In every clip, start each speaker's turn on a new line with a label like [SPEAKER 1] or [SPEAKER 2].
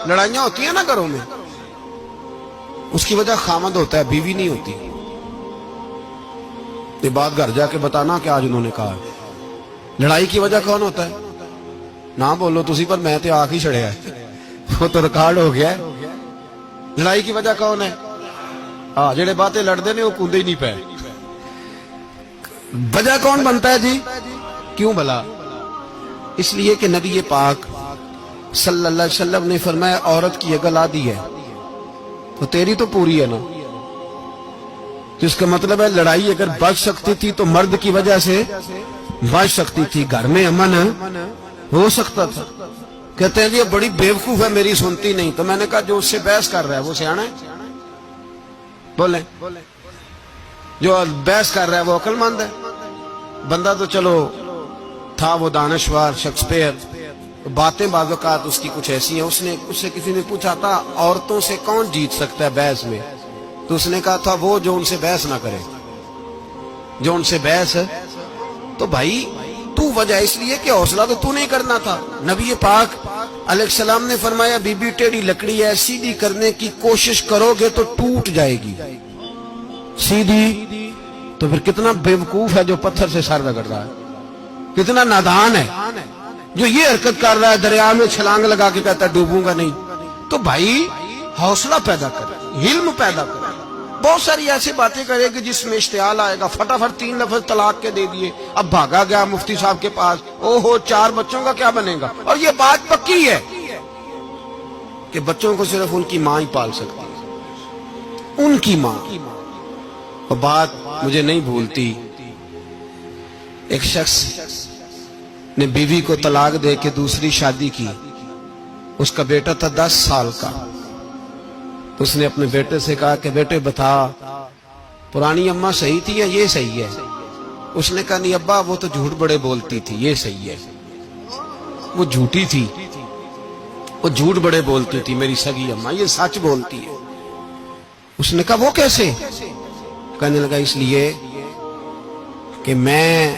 [SPEAKER 1] لڑائیاں ہوتی ہیں نا گھروں میں، اس کی وجہ خامد ہوتا ہے، بیوی نہیں ہوتی. یہ بات گھر جا کے بتانا کہ آج انہوں نے کہا. لڑائی کی وجہ کون ہوتا ہے؟ نہ بولو تسی، پر میں تے آخ ہی چھڑیا ہے، وہ تو ریکارڈ ہو گیا ہے. لڑائی کی وجہ کون ہے؟ ہاں، جڑے باتیں لڑتے ہیں وہ کودے ہی نہیں پے. وجہ کون بنتا ہے جی؟ کیوں بلا؟ اس لیے کہ نبی پاک صلی اللہ علیہ وسلم نے فرمایا عورت کی اگر آدھی ہے تو تیری تو پوری ہے نا. تو اس کا مطلب ہے لڑائی اگر بچ سکتی تھی تو مرد کی وجہ سے بچ سکتی تھی، گھر میں امن ہو سکتا تھا. کہتے ہیں جی یہ بڑی بیوقوف ہے، میری سنتی نہیں. تو میں نے کہا جو اس سے بحث کر رہا ہے وہ سیانا ہے؟ بولیں، جو بحث کر رہا ہے وہ عقل مند ہے؟ بندہ تو چلو تھا وہ دانشور شیکسپیئر، باتیں بعض اوقات اس کی کچھ ایسی ہیں. اس سے کسی نے پوچھا تھا عورتوں سے کون جیت سکتا ہے بحث میں، تو اس نے کہا تھا وہ جو ان سے بحث نہ کرے، جو ان سے بحث. تو بھائی تو وجہ اس لیے کہ حوصلہ تو نہیں کرنا تھا. نبی پاک علیہ السلام نے فرمایا بی بی ٹیڑھی لکڑی ہے، سیدھی کرنے کی کوشش کرو گے تو ٹوٹ جائے گی. سیدھی تو پھر کتنا بیوقوف ہے جو پتھر سے سر رگڑ رہا ہے، کتنا نادان ہے جو یہ حرکت کر رہا ہے، دریا میں چھلانگ لگا کے کہتا ہے ڈوبوں گا نہیں. تو بھائی حوصلہ پیدا کرے، علم پیدا کرے. بہت ساری ایسی باتیں کرے کہ جس میں اشتعال آئے گا، فٹافٹ 3 لفظ طلاق کے دے دیے، اب بھاگا گیا مفتی صاحب کے پاس، او ہو 4 بچوں کا کیا بنے گا. اور یہ بات پکی ہے کہ بچوں کو صرف ان کی ماں ہی پال سکتی ہے، ان کی ماں. اور بات مجھے نہیں بھولتی، ایک شخص نے بیوی کو طلاق دے کے دوسری شادی کی. اس کا بیٹا تھا 10 سال کا. اس نے اپنے بیٹے سے کہا کہ بیٹے بتا پرانی اماں صحیح تھی یا یہ صحیح ہے؟ اس نے کہا نہیں ابا وہ تو جھوٹ بڑے بولتی تھی، یہ صحیح ہے. وہ جھوٹی تھی، وہ جھوٹ بڑے بولتی تھی میری سگی اماں، یہ سچ بولتی ہے. اس نے کہا وہ کیسے؟ کہنے لگا اس لیے کہ میں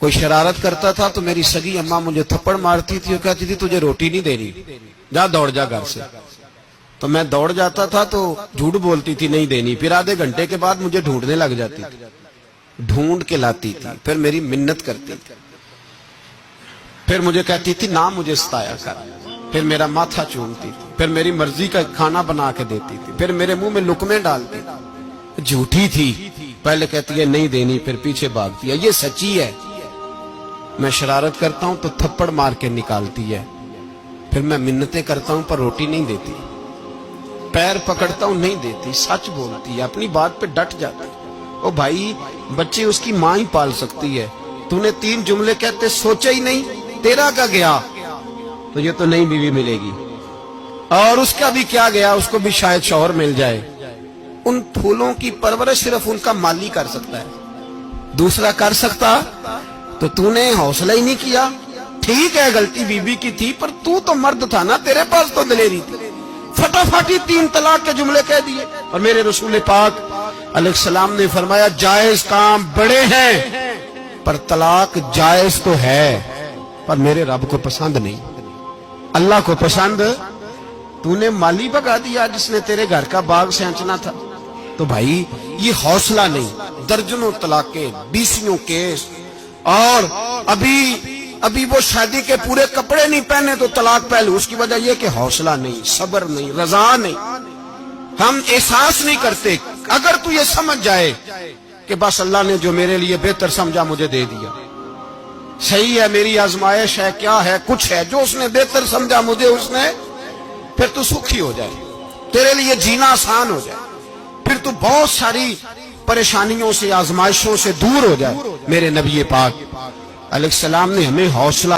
[SPEAKER 1] کوئی شرارت کرتا تھا تو میری سگی اماں مجھے تھپڑ مارتی تھی اور کہتی تھی تجھے روٹی نہیں دے رہی، جا دوڑ جا گھر سے. تو میں دوڑ جاتا تھا تو جھوٹ بولتی تھی نہیں دینی، پھر آدھے گھنٹے کے بعد مجھے ڈھونڈنے لگ جاتی تھی، ڈھونڈ کے لاتی تھی، پھر میری منت کرتی تھی، پھر مجھے کہتی تھی نہ مجھے ستایا کر، پھر میرا ماتھا چومتی تھی، پھر میری مرضی کا کھانا بنا کے دیتی تھی، پھر میرے منہ میں لقمے ڈالتی تھی. جھوٹی تھی، پہلے کہتی ہے نہیں دینی، پھر پیچھے بھاگتی ہے. یہ سچی ہے. میں شرارت کرتا ہوں تو تھپڑ مار کے نکالتی ہے، پھر میں منتیں کرتا ہوں پر روٹی نہیں دیتی، پیر پکڑتا ہوں نہیں دیتی. سچ بولتی ہے، اپنی بات پہ ڈٹ جاتی ہے. او بھائی بچے اس کی ماں ہی پال سکتی ہے. تو نے 3 جملے کہتے سوچا ہی نہیں، تیرا کا گیا تو یہ تو نئی بیوی ملے گی، اور اس کا بھی کیا گیا، اس کو بھی شاید شوہر مل جائے. ان پھولوں کی پرورش صرف ان کا مالی کر سکتا ہے، دوسرا کر سکتا. تو نے حوصلہ ہی نہیں کیا. ٹھیک ہے غلطی بیوی کی تھی پر تو مرد تھا نا، تیرے پاس تو دلیری تھی. فٹافٹ 3 طلاق کے جملے کہہ دیے. اور میرے رسول پاک علیہ السلام نے فرمایا جائز کام بڑے ہیں پر طلاق جائز تو ہے پر میرے رب کو پسند نہیں، اللہ کو پسند. تو نے مالی بگا دیا جس نے تیرے گھر کا باغ سینچنا تھا. تو بھائی یہ حوصلہ نہیں. درجنوں طلاقیں، 20 کیس، اور ابھی وہ شادی کے پورے کپڑے نہیں پہنے تو طلاق پہلے. اس کی وجہ یہ کہ حوصلہ نہیں، صبر نہیں، رضا نہیں. ہم احساس نہیں کرتے. اگر تو یہ سمجھ جائے کہ بس اللہ نے جو میرے لیے بہتر سمجھا مجھے دے دیا، صحیح ہے میری آزمائش ہے، کیا ہے کچھ ہے جو اس نے بہتر سمجھا مجھے اس نے، پھر تو سکھی ہو جائے، تیرے لیے جینا آسان ہو جائے، پھر تو بہت ساری پریشانیوں سے آزمائشوں سے دور ہو جائے. میرے نبی پاک علیہ السلام نے ہمیں حوصلہ